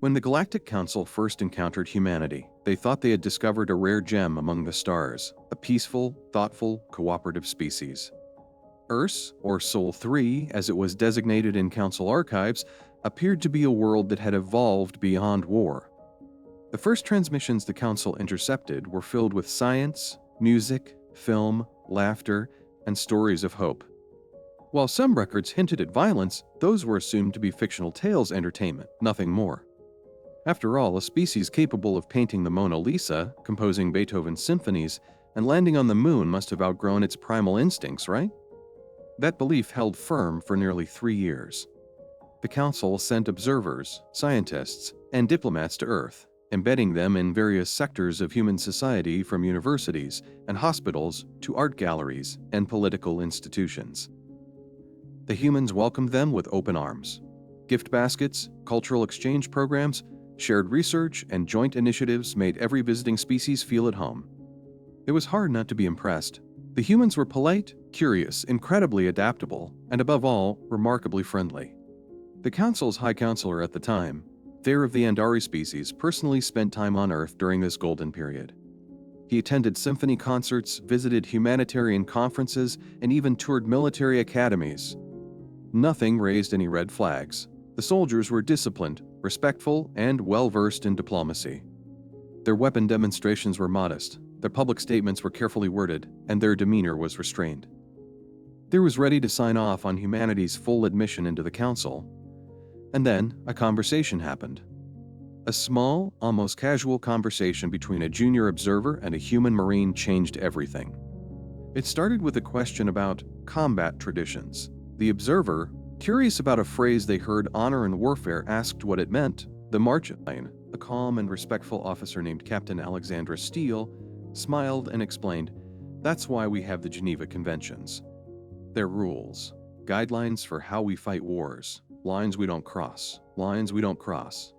When the Galactic Council first encountered humanity, they thought they had discovered a rare gem among the stars, a peaceful, thoughtful, cooperative species. Urs, or Sol 3, as it was designated in Council archives, appeared to be a world that had evolved beyond war. The first transmissions the Council intercepted were filled with science, music, film, laughter, and stories of hope. While some records hinted at violence, those were assumed to be fictional tales entertainment, nothing more. After all, a species capable of painting the Mona Lisa, composing Beethoven's symphonies, and landing on the moon must have outgrown its primal instincts, right? That belief held firm for nearly 3 years. The Council sent observers, scientists, and diplomats to Earth, embedding them in various sectors of human society from universities and hospitals to art galleries and political institutions. The humans welcomed them with open arms. Gift baskets, cultural exchange programs, shared research, and joint initiatives made every visiting species feel at home. It was hard not to be impressed. The humans were polite, curious, incredibly adaptable, and above all, remarkably friendly. The Council's High Counselor at the time, Thayer of the Andari species, personally spent time on Earth during this golden period. He attended symphony concerts, visited humanitarian conferences, and even toured military academies. Nothing raised any red flags. The soldiers were disciplined, respectful, and well-versed in diplomacy. Their weapon demonstrations were modest, their public statements were carefully worded, and their demeanor was restrained. Thayer was ready to sign off on humanity's full admission into the Council. And then, a conversation happened. A small, almost casual conversation between a junior observer and a human marine changed everything. It started with a question about combat traditions. The observer, curious about a phrase they heard honor in warfare, asked what it meant. The Marchline, a calm and respectful officer named Captain Alexandra Steele, smiled and explained, "That's why we have the Geneva Conventions. They're rules, guidelines for how we fight wars, lines we don't cross, lines we don't cross."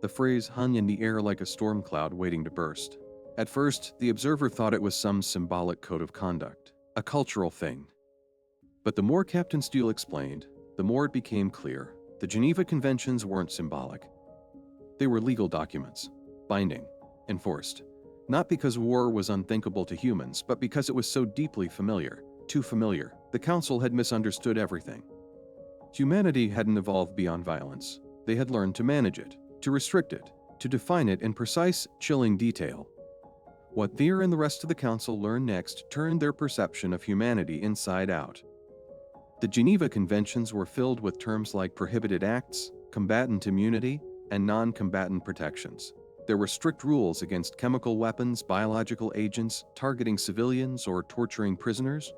The phrase hung in the air like a storm cloud waiting to burst. At first, the observer thought it was some symbolic code of conduct, a cultural thing. But the more Captain Steele explained, the more it became clear. The Geneva Conventions weren't symbolic. They were legal documents, binding, enforced. Not because war was unthinkable to humans, but because it was so deeply familiar, too familiar. The Council had misunderstood everything. Humanity hadn't evolved beyond violence. They had learned to manage it, to restrict it, to define it in precise, chilling detail. What Thayer and the rest of the Council learned next turned their perception of humanity inside out. The Geneva Conventions were filled with terms like prohibited acts, combatant immunity, and non-combatant protections. There were strict rules against chemical weapons, biological agents, targeting civilians, or torturing prisoners.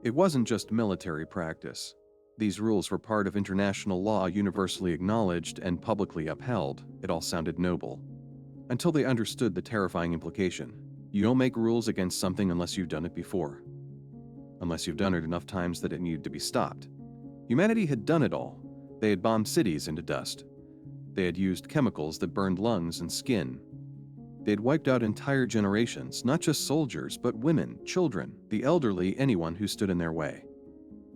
It wasn't just military practice. These rules were part of international law universally acknowledged and publicly upheld. It all sounded noble. Until they understood the terrifying implication. You don't make rules against something unless you've done it before. Unless you've done it enough times that it needed to be stopped. Humanity had done it all. They had bombed cities into dust. They had used chemicals that burned lungs and skin. They had wiped out entire generations, not just soldiers, but women, children, the elderly, anyone who stood in their way.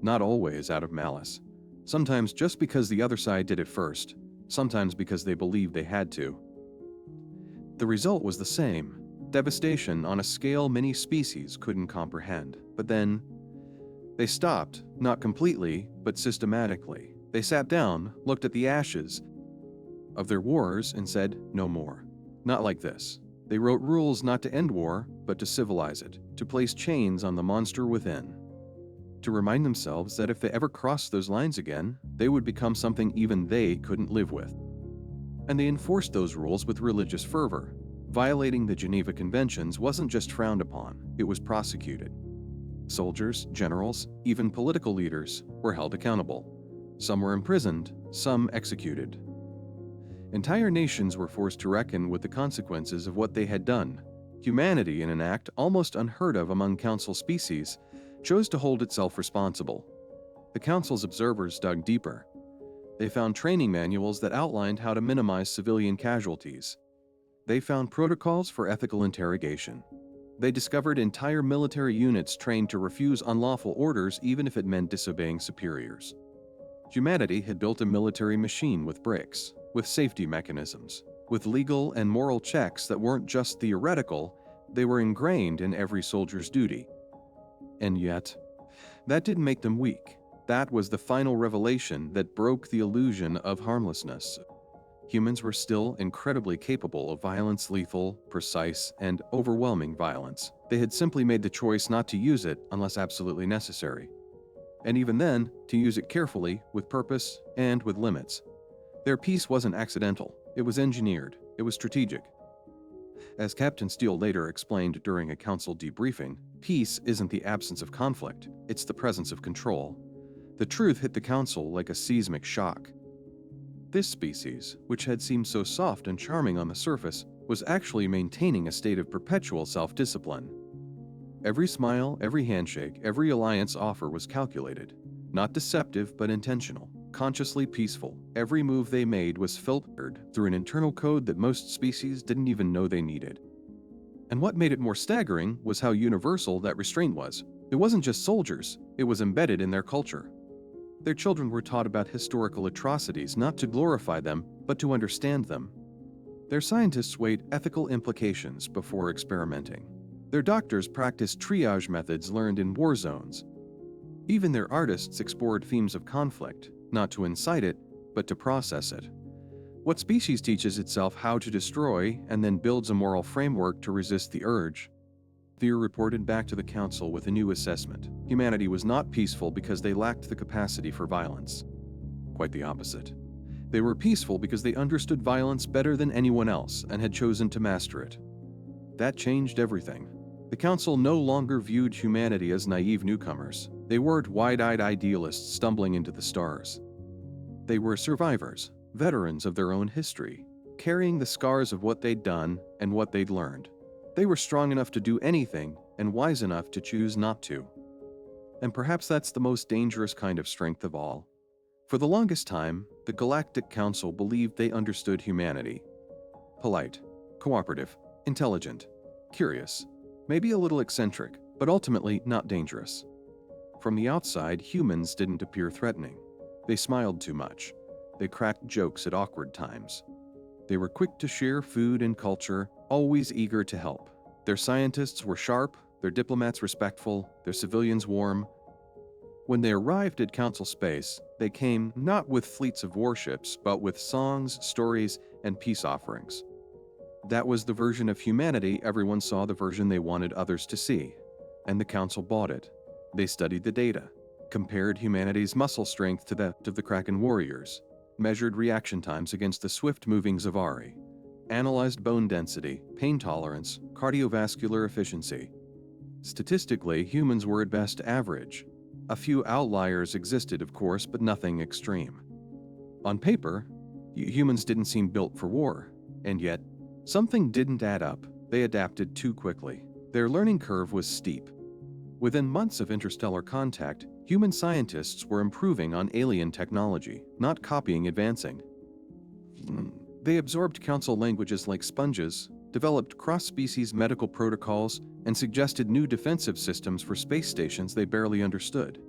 Not always out of malice. Sometimes just because the other side did it first. Sometimes because they believed they had to. The result was the same. Devastation on a scale many species couldn't comprehend. But then, they stopped, not completely, but systematically. They sat down, looked at the ashes of their wars, and said, "No more. Not like this." They wrote rules not to end war, but to civilize it, to place chains on the monster within. To remind themselves that if they ever crossed those lines again, they would become something even they couldn't live with. And they enforced those rules with religious fervor. Violating the Geneva Conventions wasn't just frowned upon, it was prosecuted. Soldiers, generals, even political leaders were held accountable. Some were imprisoned, some executed. Entire nations were forced to reckon with the consequences of what they had done. Humanity, in an act almost unheard of among Council species, chose to hold itself responsible. The Council's observers dug deeper. They found training manuals that outlined how to minimize civilian casualties. They found protocols for ethical interrogation. They discovered entire military units trained to refuse unlawful orders even if it meant disobeying superiors. Humanity had built a military machine with bricks, with safety mechanisms, with legal and moral checks that weren't just theoretical, they were ingrained in every soldier's duty. And yet, that didn't make them weak. That was the final revelation that broke the illusion of harmlessness. Humans were still incredibly capable of violence, lethal, precise, and overwhelming violence. They had simply made the choice not to use it unless absolutely necessary. And even then, to use it carefully, with purpose, and with limits. Their peace wasn't accidental. It was engineered. It was strategic. As Captain Steele later explained during a council debriefing, peace isn't the absence of conflict, it's the presence of control. The truth hit the council like a seismic shock. This species, which had seemed so soft and charming on the surface, was actually maintaining a state of perpetual self-discipline. Every smile, every handshake, every alliance offer was calculated. Not deceptive, but intentional. Consciously peaceful. Every move they made was filtered through an internal code that most species didn't even know they needed. And what made it more staggering was how universal that restraint was. It wasn't just soldiers, it was embedded in their culture. Their children were taught about historical atrocities not to glorify them, but to understand them. Their scientists weighed ethical implications before experimenting. Their doctors practiced triage methods learned in war zones. Even their artists explored themes of conflict, not to incite it, but to process it. What species teaches itself how to destroy and then builds a moral framework to resist the urge? Thier reported back to the council with a new assessment. Humanity was not peaceful because they lacked the capacity for violence. Quite the opposite. They were peaceful because they understood violence better than anyone else and had chosen to master it. That changed everything. The council no longer viewed humanity as naive newcomers. They weren't wide-eyed idealists stumbling into the stars. They were survivors, veterans of their own history, carrying the scars of what they'd done and what they'd learned. They were strong enough to do anything and wise enough to choose not to. And perhaps that's the most dangerous kind of strength of all. For the longest time, the Galactic Council believed they understood humanity. Polite, cooperative, intelligent, curious, maybe a little eccentric, but ultimately not dangerous. From the outside, humans didn't appear threatening. They smiled too much. They cracked jokes at awkward times. They were quick to share food and culture, always eager to help. Their scientists were sharp, their diplomats respectful, their civilians warm. When they arrived at Council space, they came not with fleets of warships, but with songs, stories, and peace offerings. That was the version of humanity everyone saw, the version they wanted others to see. And the Council bought it. They studied the data, compared humanity's muscle strength to that of the Kraken warriors, measured reaction times against the swift-moving Zavari, analyzed bone density, pain tolerance, cardiovascular efficiency. Statistically, humans were at best average. A few outliers existed, of course, but nothing extreme. On paper, humans didn't seem built for war, and yet, something didn't add up. They adapted too quickly. Their learning curve was steep. Within months of interstellar contact, human scientists were improving on alien technology, not copying, advancing. They absorbed council languages like sponges, developed cross-species medical protocols, and suggested new defensive systems for space stations they barely understood.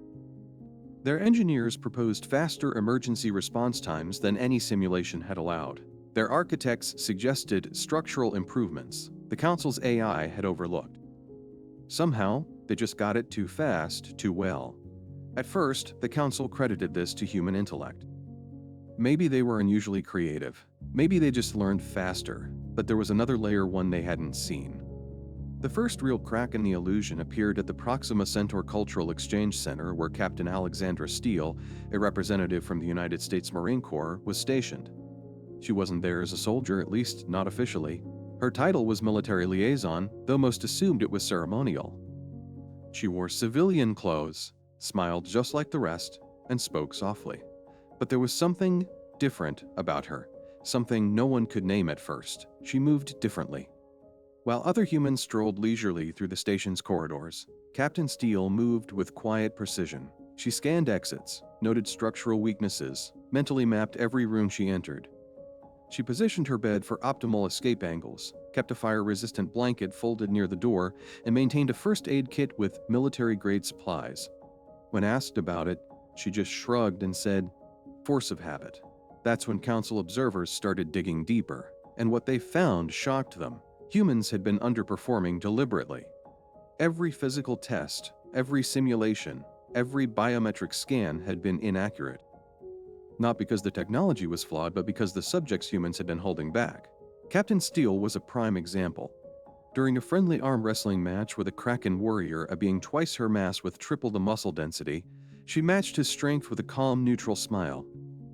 Their engineers proposed faster emergency response times than any simulation had allowed. Their architects suggested structural improvements the Council's AI had overlooked. Somehow, they just got it too fast, too well. At first, the Council credited this to human intellect. Maybe they were unusually creative. Maybe they just learned faster, but there was another layer, one they hadn't seen. The first real crack in the illusion appeared at the Proxima Centaur Cultural Exchange Center, where Captain Alexandra Steele, a representative from the United States Marine Corps, was stationed. She wasn't there as a soldier, at least not officially. Her title was military liaison, though most assumed it was ceremonial. She wore civilian clothes, smiled just like the rest, and spoke softly. But there was something different about her, something no one could name at first. She moved differently. While other humans strolled leisurely through the station's corridors, Captain Steele moved with quiet precision. She scanned exits, noted structural weaknesses, mentally mapped every room she entered. She positioned her bed for optimal escape angles, kept a fire-resistant blanket folded near the door, and maintained a first aid kit with military-grade supplies. When asked about it, she just shrugged and said, "Force of habit." That's when council observers started digging deeper, and what they found shocked them. Humans had been underperforming deliberately. Every physical test, every simulation, every biometric scan had been inaccurate. Not because the technology was flawed, but because the subjects humans had been holding back. Captain Steele was a prime example. During a friendly arm wrestling match with a Kraken warrior, a being twice her mass with triple the muscle density, she matched his strength with a calm, neutral smile.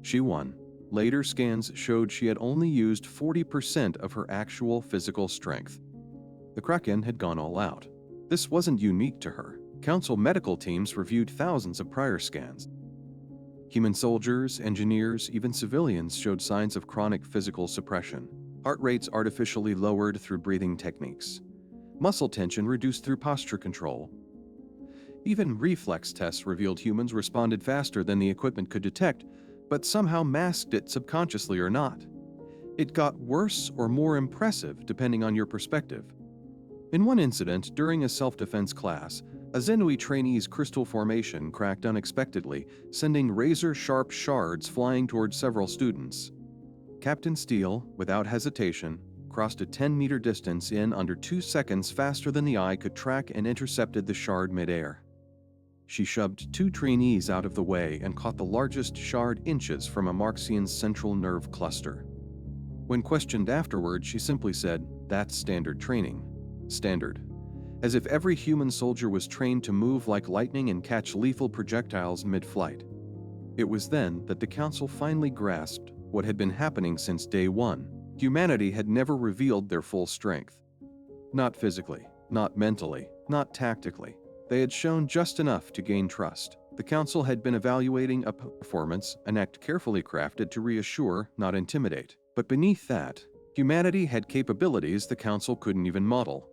She won. Later scans showed she had only used 40% of her actual physical strength. The Kraken had gone all out. This wasn't unique to her. Council medical teams reviewed thousands of prior scans. Human soldiers, engineers, even civilians showed signs of chronic physical suppression. Heart rates artificially lowered through breathing techniques. Muscle tension reduced through posture control. Even reflex tests revealed humans responded faster than the equipment could detect, but somehow masked it subconsciously or not. It got worse or more impressive depending on your perspective. In one incident, during a self-defense class, a Zenui trainee's crystal formation cracked unexpectedly, sending razor-sharp shards flying towards several students. Captain Steele, without hesitation, crossed a 10-meter distance in under 2 seconds faster than the eye could track and intercepted the shard midair. She shoved 2 trainees out of the way and caught the largest shard inches from a Marxian's central nerve cluster. When questioned afterward, she simply said, "That's standard training." Standard. As if every human soldier was trained to move like lightning and catch lethal projectiles mid-flight. It was then that the Council finally grasped what had been happening since day one. Humanity had never revealed their full strength. Not physically, not mentally, not tactically. They had shown just enough to gain trust. The Council had been evaluating a performance, an act carefully crafted to reassure, not intimidate. But beneath that, humanity had capabilities the Council couldn't even model.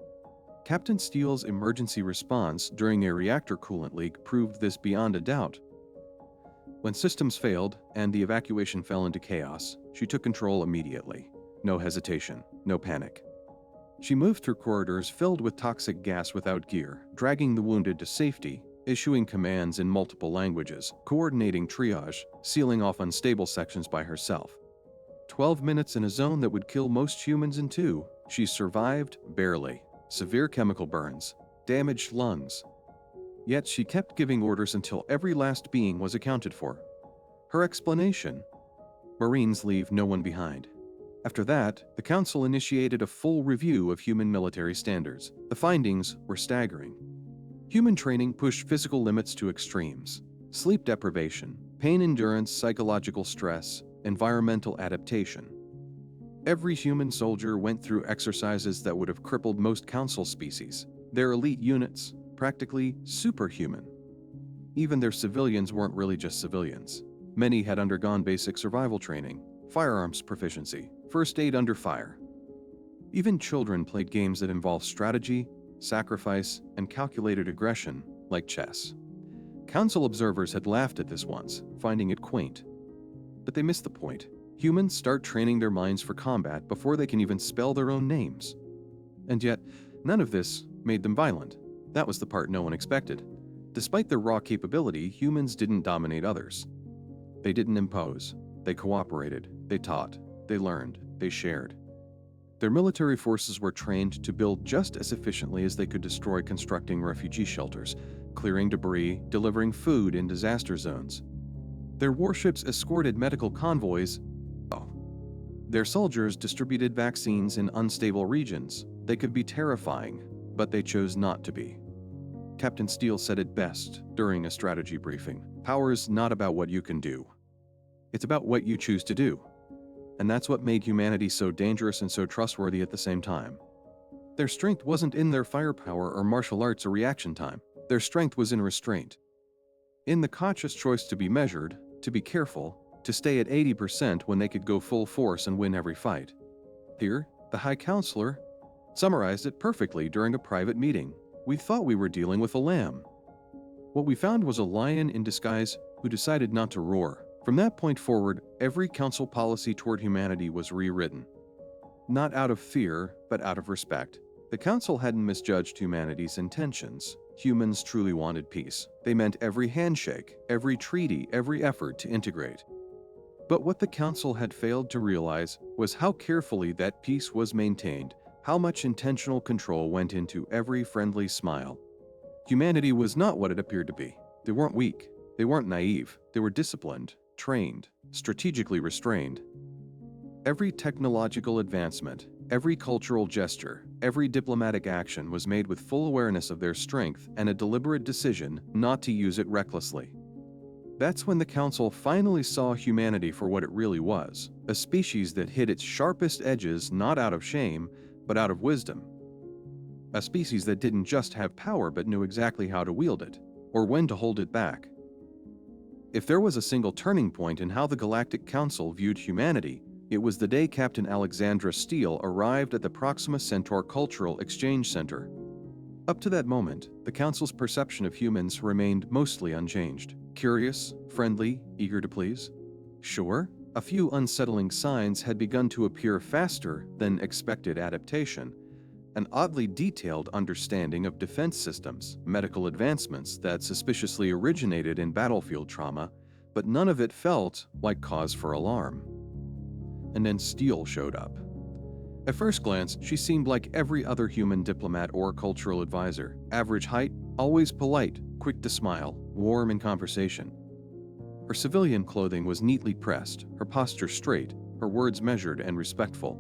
Captain Steele's emergency response during a reactor coolant leak proved this beyond a doubt. When systems failed and the evacuation fell into chaos, she took control immediately. No hesitation, no panic. She moved through corridors filled with toxic gas without gear, dragging the wounded to safety, issuing commands in multiple languages, coordinating triage, sealing off unstable sections by herself. 12 minutes in a zone that would kill most humans in 2, she survived barely. Severe chemical burns, damaged lungs. Yet she kept giving orders until every last being was accounted for. Her explanation: Marines leave no one behind. After that, the Council initiated a full review of human military standards. The findings were staggering. Human training pushed physical limits to extremes. Sleep deprivation, pain endurance, psychological stress, environmental adaptation. Every human soldier went through exercises that would have crippled most Council species. Their elite units, practically superhuman. Even their civilians weren't really just civilians. Many had undergone basic survival training, firearms proficiency, first aid under fire. Even children played games that involved strategy, sacrifice, and calculated aggression, like chess. Council observers had laughed at this once, finding it quaint. But they missed the point. Humans start training their minds for combat before they can even spell their own names. And yet, none of this made them violent. That was the part no one expected. Despite their raw capability, humans didn't dominate others. They didn't impose. They cooperated. They taught. They learned. They shared. Their military forces were trained to build just as efficiently as they could destroy constructing refugee shelters, clearing debris, delivering food in disaster zones. Their warships escorted medical convoys. Their soldiers distributed vaccines in unstable regions. They could be terrifying, but they chose not to be. Captain Steele said it best during a strategy briefing. Power is not about what you can do. It's about what you choose to do. And that's what made humanity so dangerous and so trustworthy at the same time. Their strength wasn't in their firepower or martial arts or reaction time. Their strength was in restraint. In the conscious choice to be measured, to be careful, to stay at 80% when they could go full force and win every fight. Here, the High Counselor summarized it perfectly during a private meeting. We thought we were dealing with a lamb. What we found was a lion in disguise who decided not to roar. From that point forward, every Council policy toward humanity was rewritten. Not out of fear, but out of respect. The Council hadn't misjudged humanity's intentions. Humans truly wanted peace. They meant every handshake, every treaty, every effort to integrate. But what the council had failed to realize was how carefully that peace was maintained, how much intentional control went into every friendly smile. Humanity was not what it appeared to be. They weren't weak. They weren't naive. They were disciplined, trained, strategically restrained. Every technological advancement, every cultural gesture, every diplomatic action was made with full awareness of their strength and a deliberate decision not to use it recklessly. That's when the Council finally saw humanity for what it really was, a species that hid its sharpest edges not out of shame, but out of wisdom. A species that didn't just have power but knew exactly how to wield it, or when to hold it back. If there was a single turning point in how the Galactic Council viewed humanity, it was the day Captain Alexandra Steele arrived at the Proxima Centaur Cultural Exchange Center. Up to that moment, the Council's perception of humans remained mostly unchanged. Curious, friendly, eager to please. Sure, a few unsettling signs had begun to appear faster than expected adaptation, an oddly detailed understanding of defense systems, medical advancements that suspiciously originated in battlefield trauma, but none of it felt like cause for alarm. And then Steele showed up. At first glance, she seemed like every other human diplomat or cultural advisor. Average height, always polite, quick to smile, warm in conversation. Her civilian clothing was neatly pressed, her posture straight, her words measured and respectful.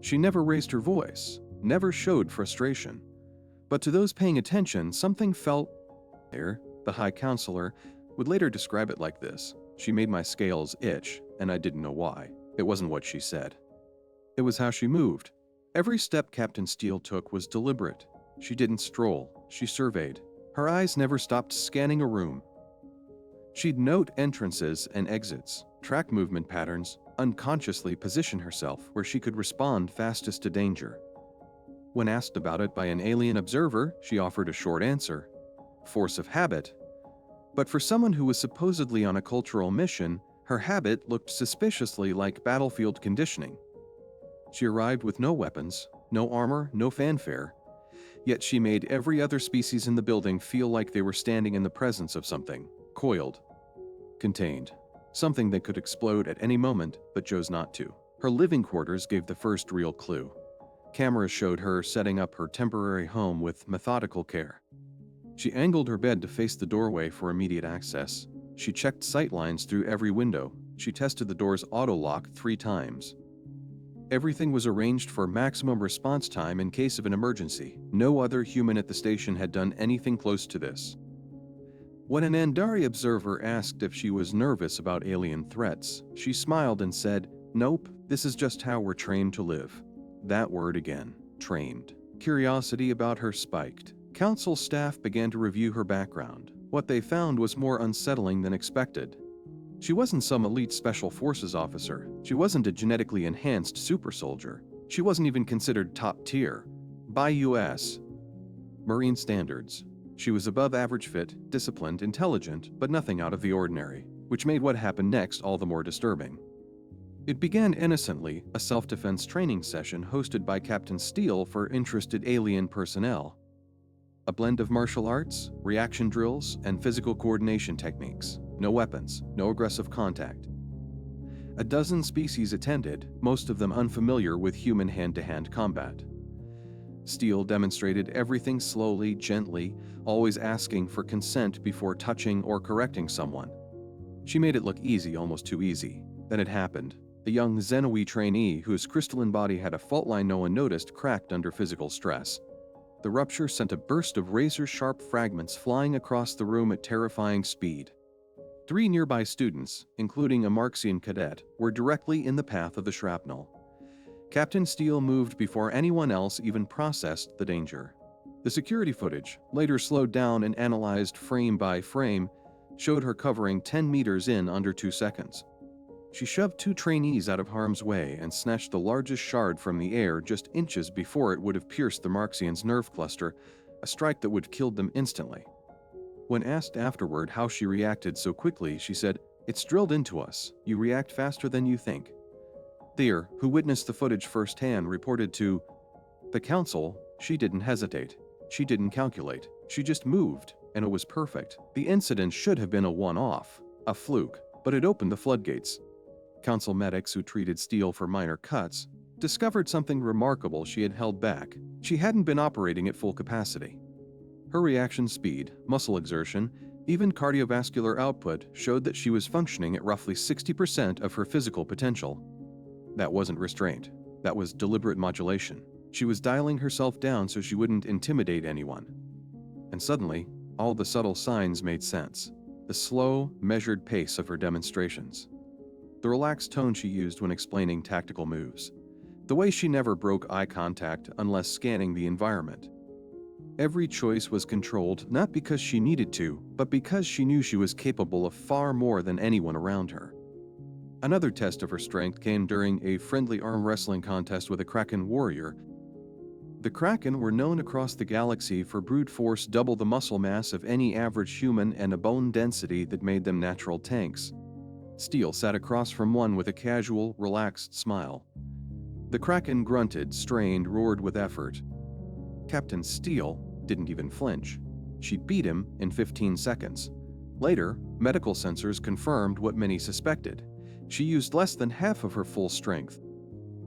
She never raised her voice, never showed frustration. But to those paying attention, something felt there. The High Counselor would later describe it like this: "She made my scales itch, and I didn't know why." It wasn't what she said. It was how she moved. Every step Captain Steele took was deliberate. She didn't stroll, she surveyed. Her eyes never stopped scanning a room. She'd note entrances and exits, track movement patterns, unconsciously position herself where she could respond fastest to danger. When asked about it by an alien observer, she offered a short answer: force of habit. But for someone who was supposedly on a cultural mission, her habit looked suspiciously like battlefield conditioning. She arrived with no weapons, no armor, no fanfare, yet she made every other species in the building feel like they were standing in the presence of something, coiled, contained, something that could explode at any moment but chose not to. Her living quarters gave the first real clue. Cameras showed her setting up her temporary home with methodical care. She angled her bed to face the doorway for immediate access. She checked sightlines through every window. She tested the door's auto-lock 3 times. Everything was arranged for maximum response time in case of an emergency. No other human at the station had done anything close to this. When an Andari observer asked if she was nervous about alien threats, she smiled and said, "Nope, this is just how we're trained to live." That word again, trained. Curiosity about her spiked. Council staff began to review her background. What they found was more unsettling than expected. She wasn't some elite special forces officer. She wasn't a genetically enhanced super soldier. She wasn't even considered top tier by US Marine standards. She was above average fit, disciplined, intelligent, but nothing out of the ordinary, which made what happened next all the more disturbing. It began innocently, a self-defense training session hosted by Captain Steele for interested alien personnel. A blend of martial arts, reaction drills, and physical coordination techniques. No weapons, no aggressive contact. A dozen species attended, most of them unfamiliar with human hand-to-hand combat. Steele demonstrated everything slowly, gently, always asking for consent before touching or correcting someone. She made it look easy, almost too easy. Then it happened. A young Xenoe trainee whose crystalline body had a fault line no one noticed cracked under physical stress. The rupture sent a burst of razor-sharp fragments flying across the room at terrifying speed. 3 nearby students, including a Marxian cadet, were directly in the path of the shrapnel. Captain Steele moved before anyone else even processed the danger. The security footage, later slowed down and analyzed frame by frame, showed her covering 10 meters in under 2 seconds. She shoved 2 trainees out of harm's way and snatched the largest shard from the air just inches before it would have pierced the Marxian's nerve cluster, a strike that would have killed them instantly. When asked afterward how she reacted so quickly, she said, "It's drilled into us. You react faster than you think." Thayer, who witnessed the footage firsthand, reported to the council, "She didn't hesitate. She didn't calculate. She just moved, and it was perfect. The incident should have been a one-off, a fluke, but it opened the floodgates. Council medics who treated Steele for minor cuts discovered something remarkable she had held back. She hadn't been operating at full capacity. Her reaction speed, muscle exertion, even cardiovascular output showed that she was functioning at roughly 60% of her physical potential. That wasn't restraint. That was deliberate modulation. She was dialing herself down so she wouldn't intimidate anyone. And suddenly, all the subtle signs made sense. The slow, measured pace of her demonstrations. The relaxed tone she used when explaining tactical moves. The way she never broke eye contact unless scanning the environment. Every choice was controlled not because she needed to, but because she knew she was capable of far more than anyone around her. Another test of her strength came during a friendly arm wrestling contest with a Kraken warrior. The Kraken were known across the galaxy for brute force double the muscle mass of any average human and a bone density that made them natural tanks. Steele sat across from one with a casual, relaxed smile. The Kraken grunted, strained, roared with effort. Captain Steele didn't even flinch. She'd beat him in 15 seconds. Later, medical sensors confirmed what many suspected. She used less than half of her full strength.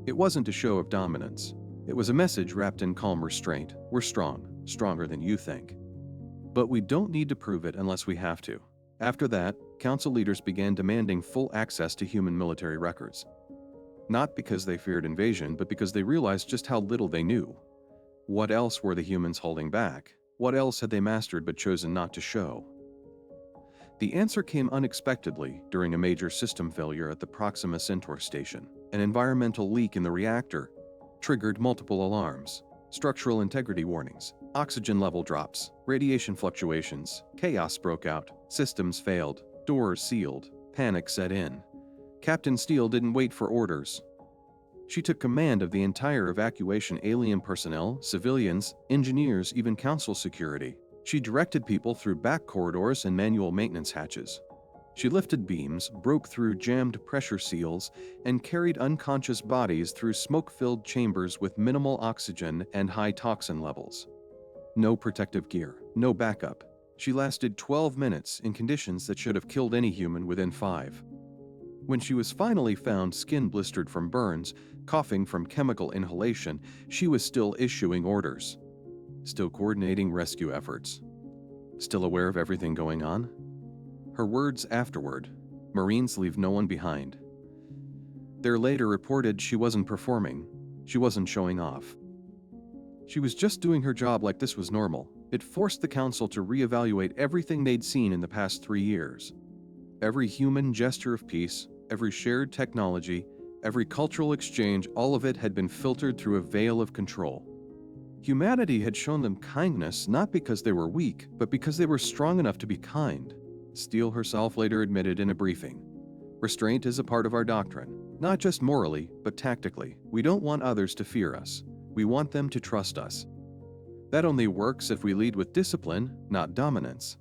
It wasn't a show of dominance. It was a message wrapped in calm restraint. We're strong, stronger than you think. But we don't need to prove it unless we have to. After that, council leaders began demanding full access to human military records. Not because they feared invasion, but because they realized just how little they knew. What else were the humans holding back? What else had they mastered but chosen not to show? The answer came unexpectedly during a major system failure at the Proxima Centaur station. An environmental leak in the reactor triggered multiple alarms, structural integrity warnings, oxygen level drops, radiation fluctuations. Chaos broke out, systems failed, doors sealed, panic set in. Captain Steele didn't wait for orders. She took command of the entire evacuation: alien personnel, civilians, engineers, even council security. She directed people through back corridors and manual maintenance hatches. She lifted beams, broke through jammed pressure seals, and carried unconscious bodies through smoke-filled chambers with minimal oxygen and high toxin levels. No protective gear, no backup. She lasted 12 minutes in conditions that should have killed any human within 5. When she was finally found skin blistered from burns, coughing from chemical inhalation, she was still issuing orders. Still coordinating rescue efforts. Still aware of everything going on. Her words afterward: Marines leave no one behind. They're later reported she wasn't performing. She wasn't showing off. She was just doing her job like this was normal. It forced the council to reevaluate everything they'd seen in the past 3 years. Every human gesture of peace, every shared technology, every cultural exchange, all of it had been filtered through a veil of control. Humanity had shown them kindness not because they were weak, but because they were strong enough to be kind. Steele herself later admitted in a briefing. Restraint is a part of our doctrine, not just morally, but tactically. We don't want others to fear us. We want them to trust us. That only works if we lead with discipline, not dominance.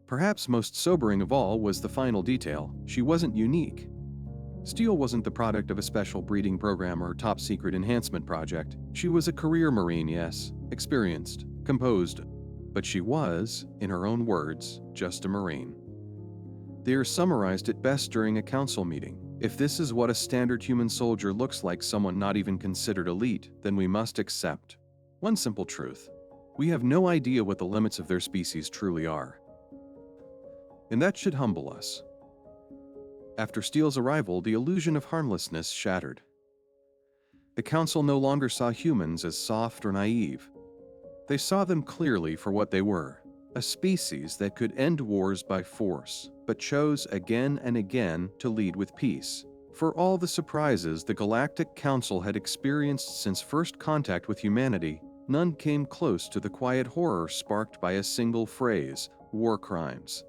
Perhaps most sobering of all was the final detail: she wasn't unique. Steele wasn't the product of a special breeding program or top-secret enhancement project. She was a career Marine, yes, experienced, composed, but she was, in her own words, just a Marine. They are summarized at best during a council meeting. If this is what a standard human soldier looks like, someone not even considered elite, then we must accept one simple truth: we have no idea what the limits of their species truly are. And that should humble us. After Steele's arrival, the illusion of harmlessness shattered. The council no longer saw humans as soft or naive. They saw them clearly for what they were: a species that could end wars by force, but chose again and again to lead with peace. For all the surprises the Galactic Council had experienced since first contact with humanity, none came close to the quiet horror sparked by a single phrase: war crimes.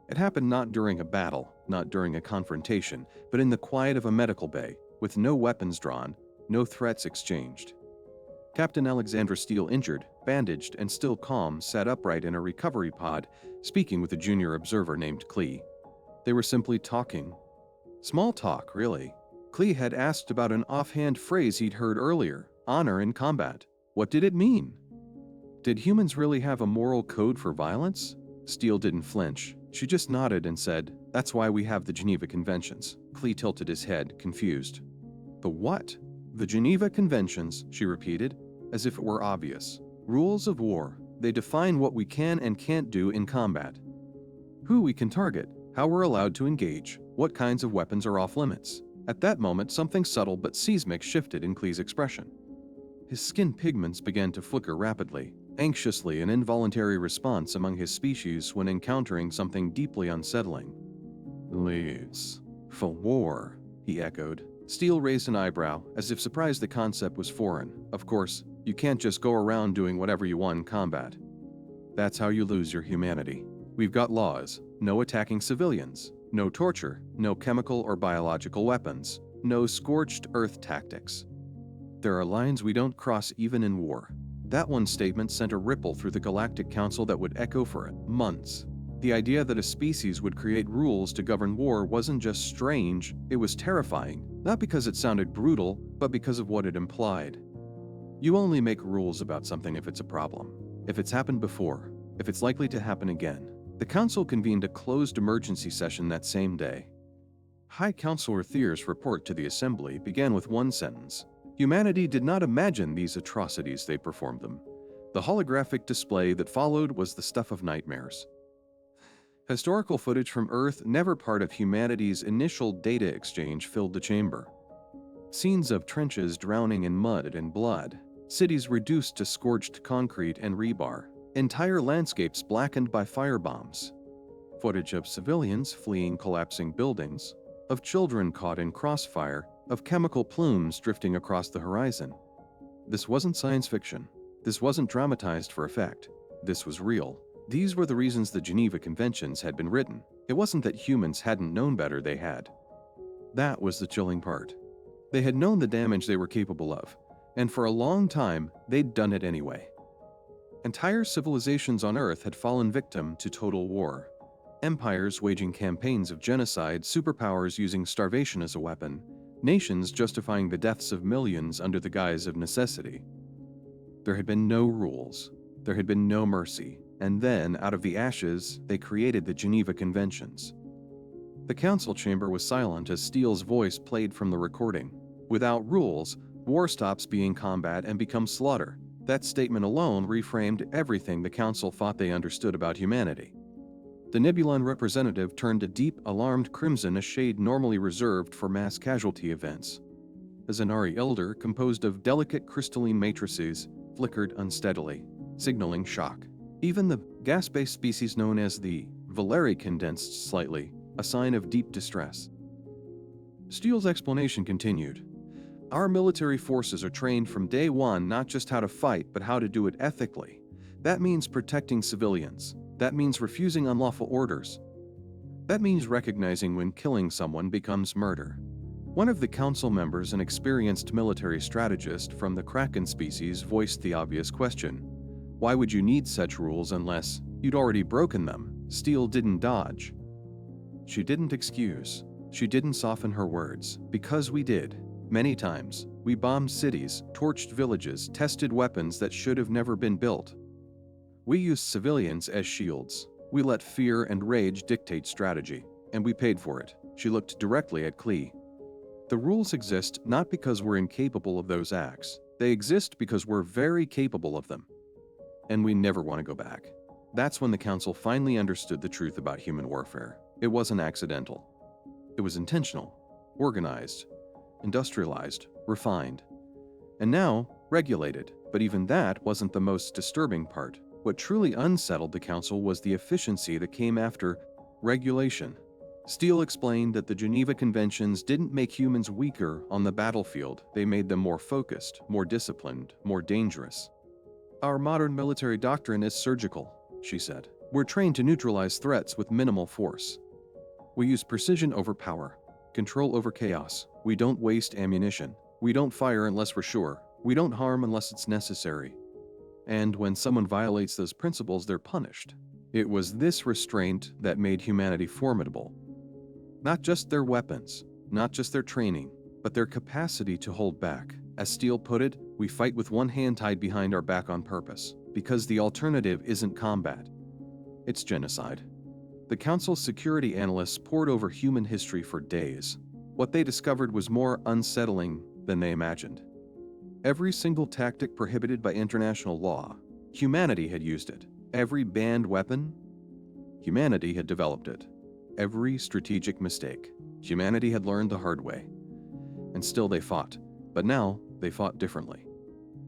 It happened not during a battle, not during a confrontation, but in the quiet of a medical bay, with no weapons drawn, no threats exchanged. Captain Alexandra Steele, injured, bandaged, and still calm, sat upright in a recovery pod, speaking with a junior observer named Klee. They were simply talking. Small talk, really. Klee had asked about an offhand phrase he'd heard earlier: honor in combat. What did it mean? Did humans really have a moral code for violence? Steele didn't flinch. She just nodded and said, "That's why we have the Geneva Conventions." Klee tilted his head, confused. "The what?" "The Geneva Conventions," she repeated, as if it were obvious. "Rules of war. They define what we can and can't do in combat. Who we can target, how we're allowed to engage, what kinds of weapons are off limits." At that moment, something subtle but seismic shifted in Klee's expression. His skin pigments began to flicker rapidly, anxiously an involuntary response among his species when encountering something deeply unsettling. "Leaves. For war," he echoed. Steele raised an eyebrow, as if surprised the concept was foreign. "Of course, you can't just go around doing whatever you want in combat. That's how you lose your humanity. We've got laws. No attacking civilians. No torture. No chemical or biological weapons. No scorched earth tactics. There are lines we don't cross even in war." That one statement sent a ripple through the Galactic Council that would echo for months. The idea that a species would create rules to govern war wasn't just strange, it was terrifying, not because it sounded brutal, but because of what it implied. You only make rules about something if it's a problem, if it's happened before, if it's likely to happen again. The Council convened a closed emergency session that same day. High Counselor Thier's report to the Assembly began with one sentence. Humanity did not imagine these atrocities, they performed them. The holographic display that followed was the stuff of nightmares. Historical footage from Earth, never part of humanity's initial data exchange, filled the chamber. Scenes of trenches drowning in mud and blood, cities reduced to scorched concrete and rebar, entire landscapes blackened by firebombs, footage of civilians fleeing collapsing buildings, of children caught in crossfire, of chemical plumes drifting across the horizon. This wasn't science fiction. This wasn't dramatized for effect. This was real. These were the reasons the Geneva Conventions had been written. It wasn't that humans hadn't known better, they had. That was the chilling part. They had known the damage they were capable of, and for a long time, they'd done it anyway. Entire civilizations on Earth had fallen victim to total war. Empires waging campaigns of genocide, superpowers using starvation as a weapon, nations justifying the deaths of millions under the guise of necessity. There had been no rules. There had been no mercy. And then, out of the ashes, they created the Geneva Conventions. The council chamber was silent as Steele's voice played from the recording. Without rules, war stops being combat and becomes slaughter. That statement alone reframed everything the council thought they understood about humanity. The Nebulon representative turned a deep, alarmed crimson, a shade normally reserved for mass casualty events. A Zenari elder, composed of delicate crystalline matrices, flickered unsteadily, signaling shock. Even the gas-based species known as the Valeri condensed slightly, a sign of deep distress. Steele's explanation continued. Our military forces are trained from day one not just how to fight, but how to do it ethically. That means protecting civilians. That means refusing unlawful orders. That means recognizing when killing someone becomes murder. One of the council members, an experienced military strategist from the Kraken species, voiced the obvious question. Why would you need such rules unless you'd already broken them? Steele didn't dodge. She didn't excuse. She didn't soften her words. Because we did. Many times. We bombed cities, torched villages, tested weapons that should have never been built. We used civilians as shields. We let fear and rage dictate strategy. And we paid for it. She looked directly at Klee. The rules exist not because we're incapable of those acts. They exist because we're very capable of them. And we never want to go back. That's when the council finally understood the truth about human warfare. It wasn't accidental. It was intentional, organized, industrialized, refined, and now regulated. But even that wasn't the most disturbing part. What truly unsettled the council was the efficiency that came after regulation. Steele explained that the Geneva Conventions didn't make humans weaker on the battlefield. They made them more focused, more disciplined, more dangerous. Our modern military doctrine is surgical, she said. We're trained to neutralize threats with minimal force. We use precision over power, control over chaos. We don't waste ammunition. We don't fire unless we're sure. We don't harm unless it's necessary. And when someone violates those principles, they're punished. It was this restraint that made humanity formidable. Not just their weapons, not just their training, but their capacity to hold back. As Steele put it, we fight with one hand tied behind our back on purpose, because the alternative isn't combat. It's genocide. The Council's security analysts pored over human history for days. What they discovered was more unsettling than they imagined. Every single tactic prohibited by international law, humanity had used it. Every banned weapon, humanity had developed it. Every strategic mistake, humanity had learned the hard way. And still they fought, but now they fought differently.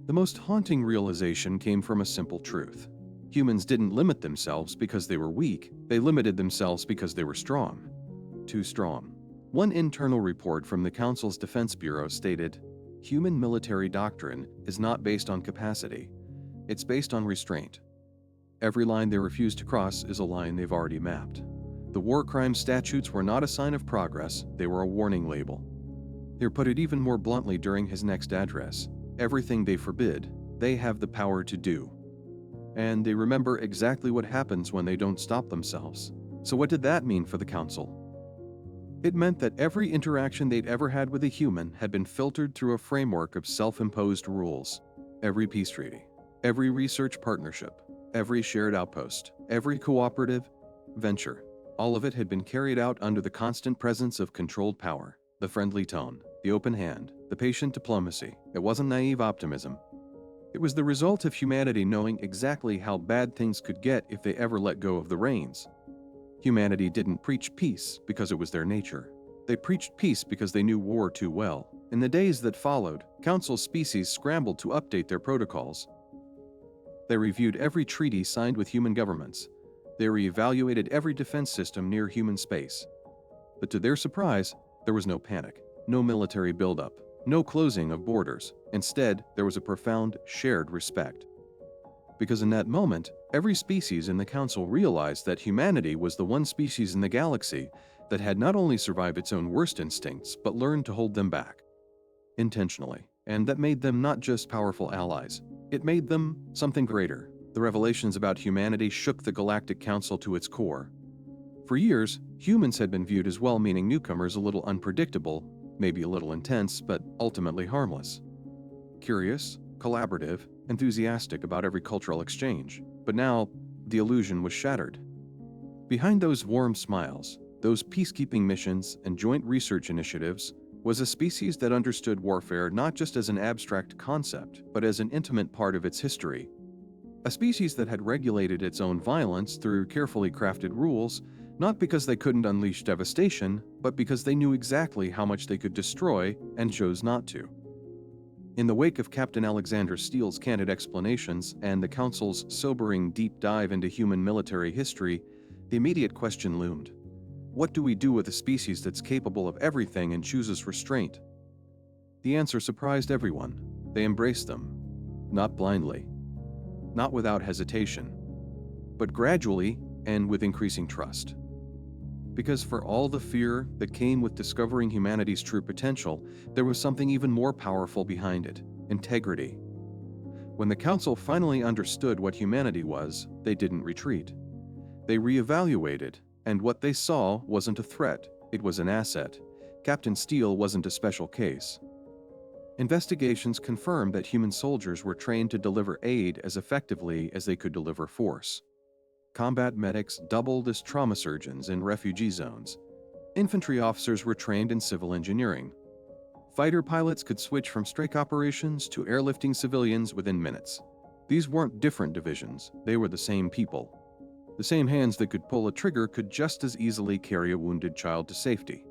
The most haunting realization came from a simple truth. Humans didn't limit themselves because they were weak, they limited themselves because they were strong. Too strong. One internal report from the Council's Defense Bureau stated, "Human military doctrine is not based on capacity, it's based on restraint. Every line they refuse to cross is a line they've already mapped." The war crime statutes were not a sign of progress, they were a warning label. He put it even more bluntly during his next address. Everything they forbid, they have the power to do. And they remember exactly what happens when they don't stop themselves. So what did that mean for the Council? It meant that every interaction they'd ever had with a human had been filtered through a framework of self-imposed rules. Every peace treaty, every research partnership, every shared outpost, every cooperative venture, all of it had been carried out under the constant presence of controlled power, the friendly tone, the open hand, the patient diplomacy. It wasn't naive optimism. It was the result of humanity knowing exactly how bad things could get if they ever let go of the reins. Humanity didn't preach peace because it was their nature. They preached peace because they knew war too well. In the days that followed, Council species scrambled to update their protocols. They reviewed every treaty signed with human governments. They reevaluated every defense system near human space. But to their surprise, there was no panic, no military buildup, no closing of borders. Instead, there was a profound shared respect. Because in that moment, every species in the Council realized that humanity was the one species in the galaxy that had not only survived its own worst instincts, but learned to hold them back. Intentionally. And that made them not just powerful allies. It made them something greater. The revelations about humanity shook the Galactic Council to its core. For years, humans had been viewed as well-meaning newcomers, a little unpredictable, maybe a little intense, but ultimately harmless. Curious, collaborative, enthusiastic about every cultural exchange. But now, the illusion was shattered. Behind those warm smiles, those peacekeeping missions and joint research initiatives, was a species that understood warfare not just as an abstract concept, but as an intimate part of its history. A species that had regulated its own violence through carefully crafted rules, not because they couldn't unleash devastation, but because they knew exactly how much they could destroy and chose not to. In the wake of Captain Alexander Steele's candid explanations and the Council's sobering deep dive into human military history, the immediate question loomed. What do we do with a species that's capable of everything and chooses restraint? The answer surprised everyone. They embraced them. Not blindly. Not without hesitation. But gradually and with increasing trust. Because for all the fear that came with discovering humanity's true potential, there was something even more powerful behind it: integrity. When the Council finally understood what humanity was, they didn't retreat. They reevaluated, and what they saw wasn't a threat, it was an asset. Captain Steele wasn't a special case. Investigations confirmed that human soldiers were trained to deliver aid as effectively as they could deliver force. Combat medics doubled as trauma surgeons in refugee zones. Infantry officers were trained in civil engineering. Fighter pilots could switch from strike operations to airlifting civilians within minutes. These weren't different divisions, they were the same people. The same hands that could pull a trigger could just as easily carry a wounded child to safety.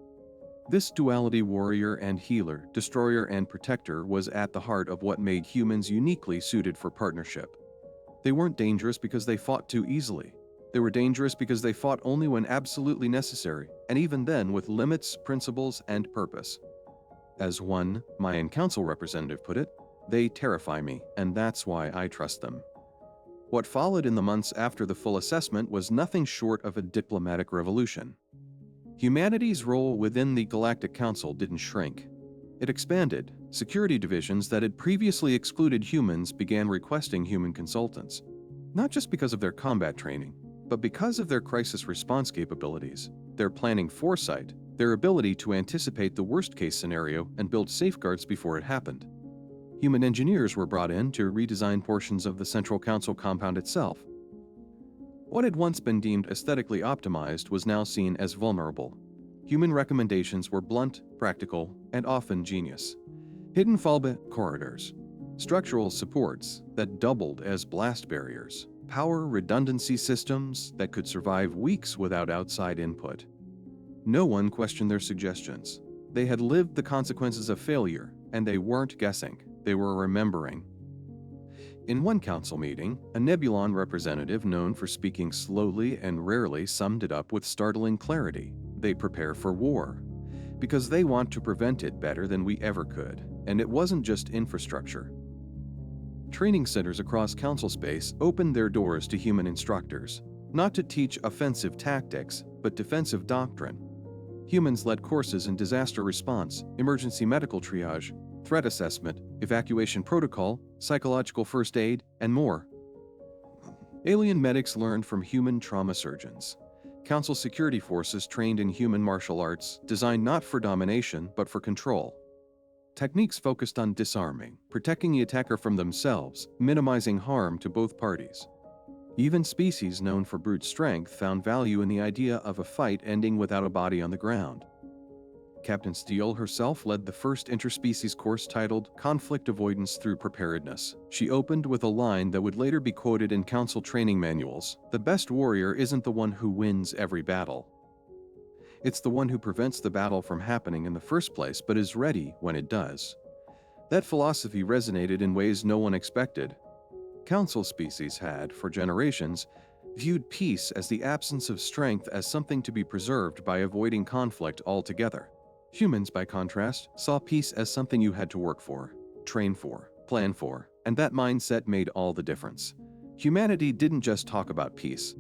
This duality, warrior and healer, destroyer and protector, was at the heart of what made humans uniquely suited for partnership. They weren't dangerous because they fought too easily. They were dangerous because they fought only when absolutely necessary, and even then with limits, principles, and purpose. As one Mayan Council representative put it, "They terrify me, and that's why I trust them." What followed in the months after the full assessment was nothing short of a diplomatic revolution. Humanity's role within the Galactic Council didn't shrink. It expanded. Security divisions that had previously excluded humans began requesting human consultants, not just because of their combat training, but because of their crisis response capabilities, their planning foresight, their ability to anticipate the worst-case scenario and build safeguards before it happened. Human engineers were brought in to redesign portions of the Central Council compound itself. What had once been deemed aesthetically optimized was now seen as vulnerable. Human recommendations were blunt, practical, and often genius. Hidden fallback corridors, structural supports that doubled as blast barriers, power redundancy systems that could survive weeks without outside input. No one questioned their suggestions. They had lived the consequences of failure, and they weren't guessing, they were remembering. In one council meeting, a Nebulon representative known for speaking slowly and rarely summed it up with startling clarity. They prepare for war, because they want to prevent it better than we ever could, and it wasn't just infrastructure. Training centers across council space opened their doors to human instructors, not to teach offensive tactics, but defensive doctrine. Humans led courses in disaster response, emergency medical triage, threat assessment, evacuation protocol, psychological first aid, and more. Alien medics learned from human trauma surgeons. Council security forces trained in human martial arts, designed not for domination but for control. Techniques focused on disarming, protecting the attacker from themselves, minimizing harm to both parties. Even species known for brute strength found value in the idea of a fight ending without a body on the ground. Captain Steele herself led the first interspecies course titled Conflict Avoidance Through Preparedness. She opened with a line that would later be quoted in council training manuals: "The best warrior isn't the one who wins every battle. It's the one who prevents the battle from happening in the first place but is ready when it does." That philosophy resonated in ways no one expected. Council species had, for generations, viewed peace as the absence of strength as something to be preserved by avoiding conflict altogether. Humans, by contrast, saw peace as something you had to work for, train for, plan for, and that mindset made all the difference. Humanity didn't just talk about peace.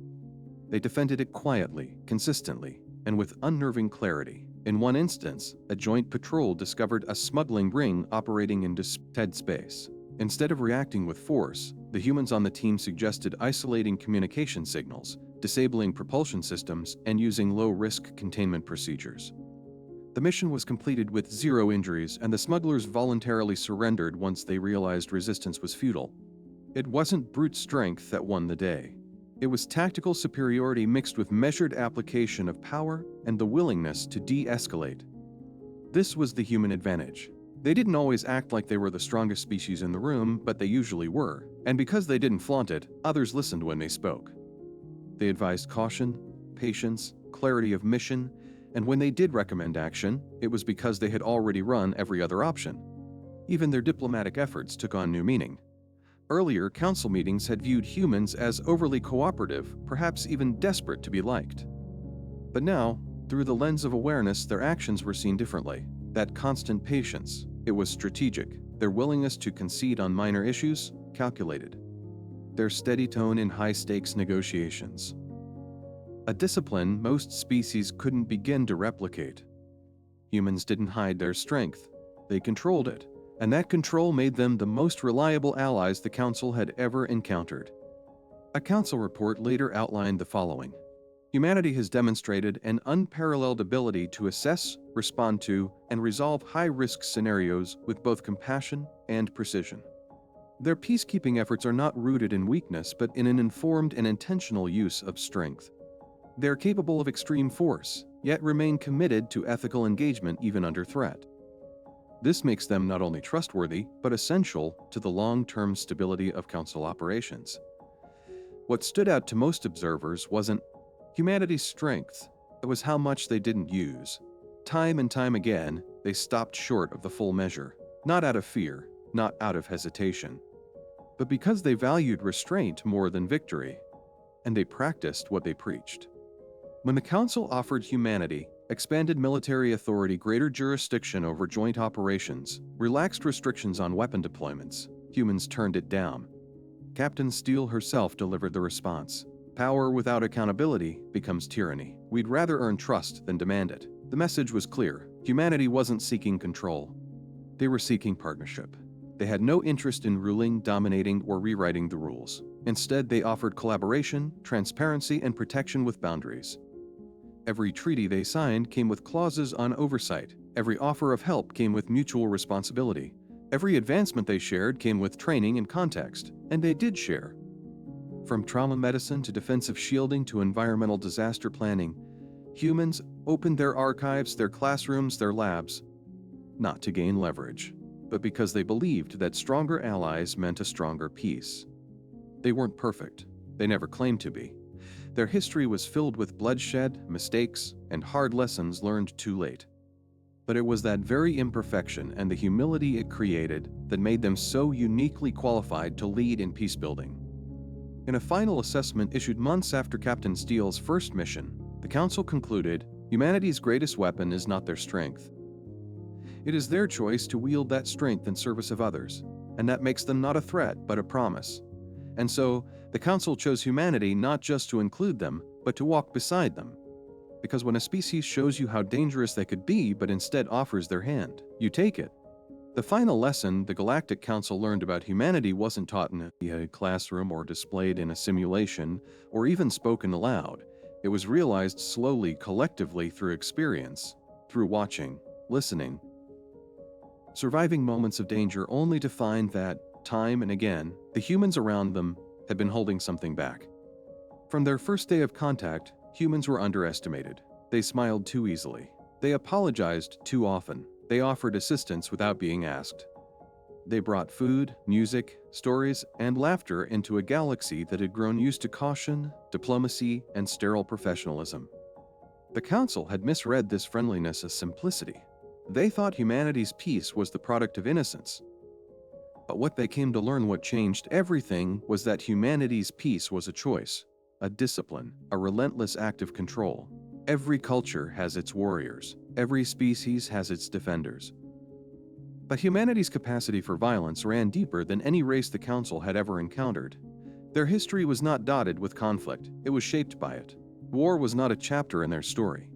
They defended it quietly, consistently, and with unnerving clarity. In one instance, a joint patrol discovered a smuggling ring operating in dead space. Instead of reacting with force, the humans on the team suggested isolating communication signals, disabling propulsion systems, and using low-risk containment procedures. The mission was completed with 0 injuries, and the smugglers voluntarily surrendered once they realized resistance was futile. It wasn't brute strength that won the day. It was tactical superiority mixed with measured application of power and the willingness to de-escalate. This was the human advantage. They didn't always act like they were the strongest species in the room, but they usually were, and because they didn't flaunt it, others listened when they spoke. They advised caution, patience, clarity of mission, and when they did recommend action, it was because they had already run every other option. Even their diplomatic efforts took on new meaning. Earlier, council meetings had viewed humans as overly cooperative, perhaps even desperate to be liked. But now, through the lens of awareness, their actions were seen differently. That constant patience, it was strategic. Their willingness to concede on minor issues, calculated. Their steady tone in high-stakes negotiations. A discipline most species couldn't begin to replicate. Humans didn't hide their strength. They controlled it, and that control made them the most reliable allies the Council had ever encountered. A Council report later outlined the following. Humanity has demonstrated an unparalleled ability to assess, respond to, and resolve high-risk scenarios with both compassion and precision. Their peacekeeping efforts are not rooted in weakness but in an informed and intentional use of strength. They're capable of extreme force, yet remain committed to ethical engagement even under threat. This makes them not only trustworthy, but essential to the long-term stability of Council operations. What stood out to most observers wasn't humanity's strength, it was how much they didn't use. Time and time again, they stopped short of the full measure, not out of fear, not out of hesitation, but because they valued restraint more than victory, and they practiced what they preached. When the Council offered humanity expanded military authority, greater jurisdiction over joint operations, relaxed restrictions on weapon deployments, humans turned it down. Captain Steele herself delivered the response. Power without accountability becomes tyranny. We'd rather earn trust than demand it. The message was clear. Humanity wasn't seeking control. They were seeking partnership. They had no interest in ruling, dominating, or rewriting the rules. Instead, they offered collaboration, transparency, and protection with boundaries. Every treaty they signed came with clauses on oversight. Every offer of help came with mutual responsibility. Every advancement they shared came with training and context, and they did share. From trauma medicine to defensive shielding to environmental disaster planning, humans opened their archives, their classrooms, their labs, not to gain leverage, but because they believed that stronger allies meant a stronger peace. They weren't perfect. They never claimed to be. Their history was filled with bloodshed, mistakes, and hard lessons learned too late. But it was that very imperfection and the humility it created that made them so uniquely qualified to lead in peacebuilding. In a final assessment issued months after Captain Steele's first mission, the Council concluded humanity's greatest weapon is not their strength. It is their choice to wield that strength in service of others, and that makes them not a threat but a promise. And so, the Council chose humanity not just to include them, but to walk beside them. Because when a species shows you how dangerous they could be but instead offers their hand, you take it. The final lesson the Galactic Council learned about humanity wasn't taught in a classroom or displayed in a simulation or even spoken aloud. It was realized slowly, collectively through experience, through watching, listening, surviving moments of danger only to find that, time and again, the humans around them had been holding something back. From their first day of contact, humans were underestimated. They smiled too easily. They apologized too often. They offered assistance without being asked. They brought food, music, stories, and laughter into a galaxy that had grown used to caution, diplomacy, and sterile professionalism. The Council had misread this friendliness as simplicity. They thought humanity's peace was the product of innocence. But what they came to learn, what changed everything, was that humanity's peace was a choice, a discipline, a relentless act of control. Every culture has its warriors. Every species has its defenders. But humanity's capacity for violence ran deeper than any race the Council had ever encountered. Their history was not dotted with conflict. It was shaped by it. War was not a chapter in their story.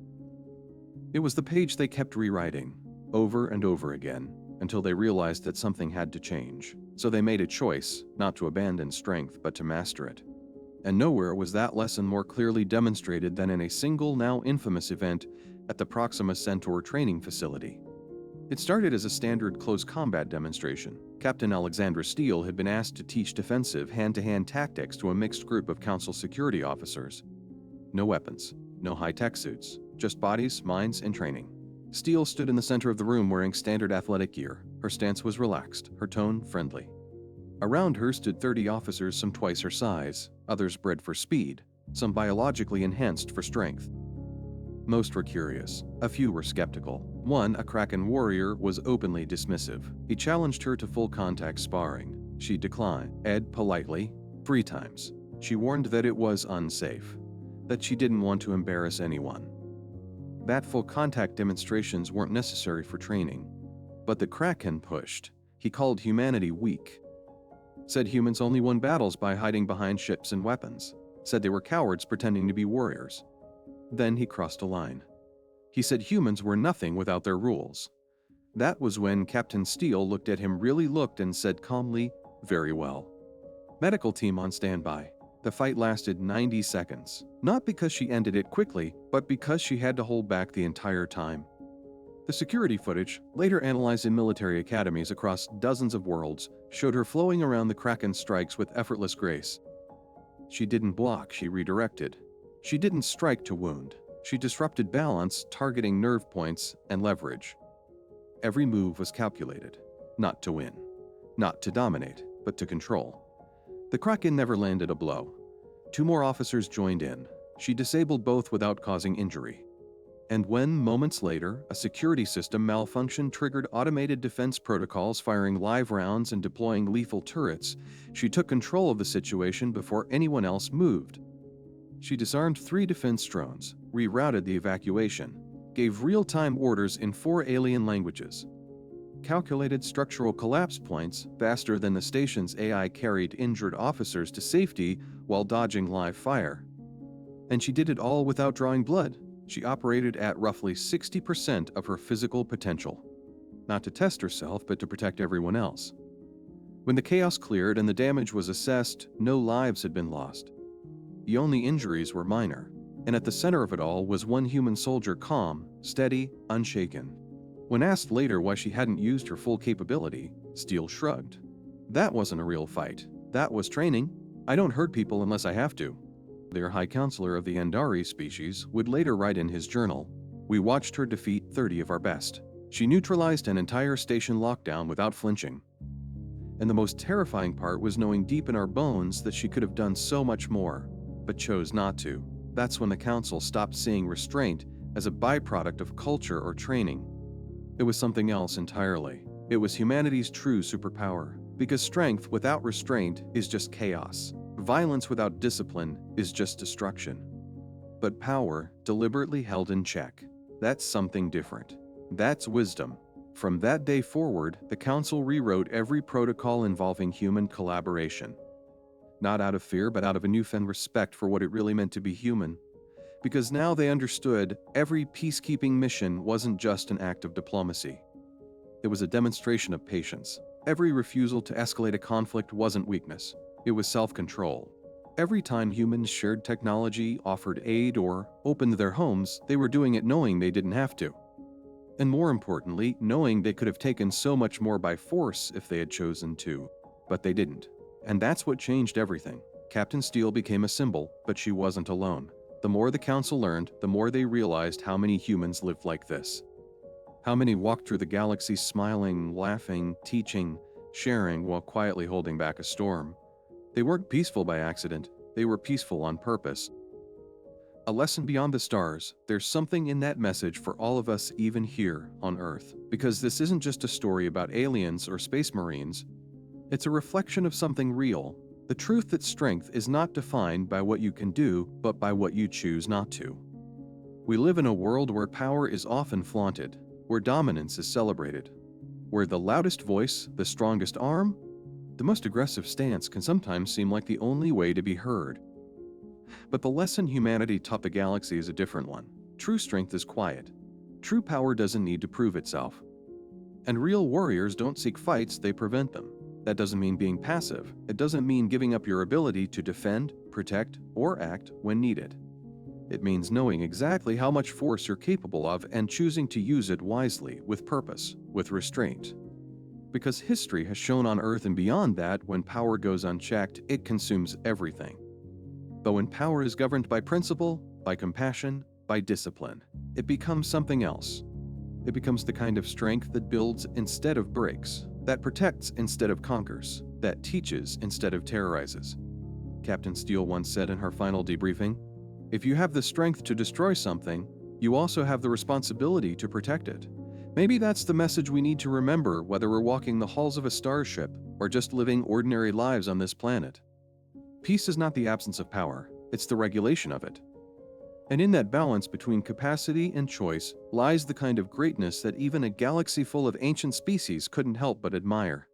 It was the page they kept rewriting, over and over again, until they realized that something had to change. So they made a choice, not to abandon strength, but to master it. And nowhere was that lesson more clearly demonstrated than in a single, now infamous event at the Proxima Centaur training facility. It started as a standard close combat demonstration. Captain Alexandra Steele had been asked to teach defensive hand-to-hand tactics to a mixed group of Council security officers. No weapons, no high-tech suits, just bodies, minds, and training. Steele stood in the center of the room wearing standard athletic gear. Her stance was relaxed, her tone friendly. Around her stood 30 officers, some twice her size, others bred for speed, some biologically enhanced for strength. Most were curious, a few were skeptical. One, a Kraken warrior, was openly dismissive. He challenged her to full-contact sparring. She declined. Ed, politely, 3 times. She warned that it was unsafe, that she didn't want to embarrass anyone. That full-contact demonstrations weren't necessary for training. But the Kraken pushed. He called humanity weak. Said humans only won battles by hiding behind ships and weapons. Said they were cowards pretending to be warriors. Then he crossed a line. He said humans were nothing without their rules. That was when Captain Steele looked at him, really looked, and said calmly, "Very well." Medical team on standby. The fight lasted 90 seconds. Not because she ended it quickly, but because she had to hold back the entire time. The security footage, later analyzed in military academies across dozens of worlds, showed her flowing around the Kraken strikes with effortless grace. She didn't block, she redirected. She didn't strike to wound. She disrupted balance, targeting nerve points and leverage. Every move was calculated, not to win, not to dominate, but to control. The Kraken never landed a blow. 2 more officers joined in. She disabled both without causing injury. And when, moments later, a security system malfunction triggered automated defense protocols firing live rounds and deploying lethal turrets, she took control of the situation before anyone else moved. She disarmed 3 defense drones, rerouted the evacuation, gave real-time orders in 4 alien languages, calculated structural collapse points faster than the station's AI carried injured officers to safety while dodging live fire. And she did it all without drawing blood. She operated at roughly 60% of her physical potential. Not to test herself, but to protect everyone else. When the chaos cleared and the damage was assessed, no lives had been lost. The only injuries were minor, and at the center of it all was one human soldier, calm, steady, unshaken. When asked later why she hadn't used her full capability, Steele shrugged. That wasn't a real fight. That was training. I don't hurt people unless I have to. Their High Counselor of the Andari species would later write in his journal, "We watched her defeat 30 of our best. She neutralized an entire station lockdown without flinching. And the most terrifying part was knowing deep in our bones that she could have done so much more, but chose not to." That's when the council stopped seeing restraint as a byproduct of culture or training. It was something else entirely. It was humanity's true superpower, because strength without restraint is just chaos. Violence without discipline is just destruction. But power, deliberately held in check, that's something different. That's wisdom. From that day forward, the Council rewrote every protocol involving human collaboration. Not out of fear, but out of a newfound respect for what it really meant to be human. Because now they understood every peacekeeping mission wasn't just an act of diplomacy. It was a demonstration of patience. Every refusal to escalate a conflict wasn't weakness. It was self-control. Every time humans shared technology, offered aid, or opened their homes, they were doing it knowing they didn't have to. And more importantly, knowing they could have taken so much more by force if they had chosen to. But they didn't. And that's what changed everything. Captain Steele became a symbol, but she wasn't alone. The more the Council learned, the more they realized how many humans lived like this. How many walked through the galaxy smiling, laughing, teaching, sharing while quietly holding back a storm. They weren't peaceful by accident, they were peaceful on purpose. A lesson beyond the stars, there's something in that message for all of us even here on Earth. Because this isn't just a story about aliens or space marines, it's a reflection of something real. The truth that strength is not defined by what you can do, but by what you choose not to. We live in a world where power is often flaunted, where dominance is celebrated, where the loudest voice, the strongest arm, the most aggressive stance can sometimes seem like the only way to be heard. But the lesson humanity taught the galaxy is a different one. True strength is quiet. True power doesn't need to prove itself. And real warriors don't seek fights, they prevent them. That doesn't mean being passive. It doesn't mean giving up your ability to defend, protect, or act when needed. It means knowing exactly how much force you're capable of and choosing to use it wisely, with purpose, with restraint. Because history has shown on Earth and beyond that, when power goes unchecked, it consumes everything. But when power is governed by principle, by compassion, by discipline, it becomes something else. It becomes the kind of strength that builds instead of breaks, that protects instead of conquers, that teaches instead of terrorizes. Captain Steele once said in her final debriefing, "If you have the strength to destroy something, you also have the responsibility to protect it." Maybe that's the message we need to remember, whether we're walking the halls of a starship or just living ordinary lives on this planet. Peace is not the absence of power, it's the regulation of it. And in that balance between capacity and choice lies the kind of greatness that even a galaxy full of ancient species couldn't help but admire.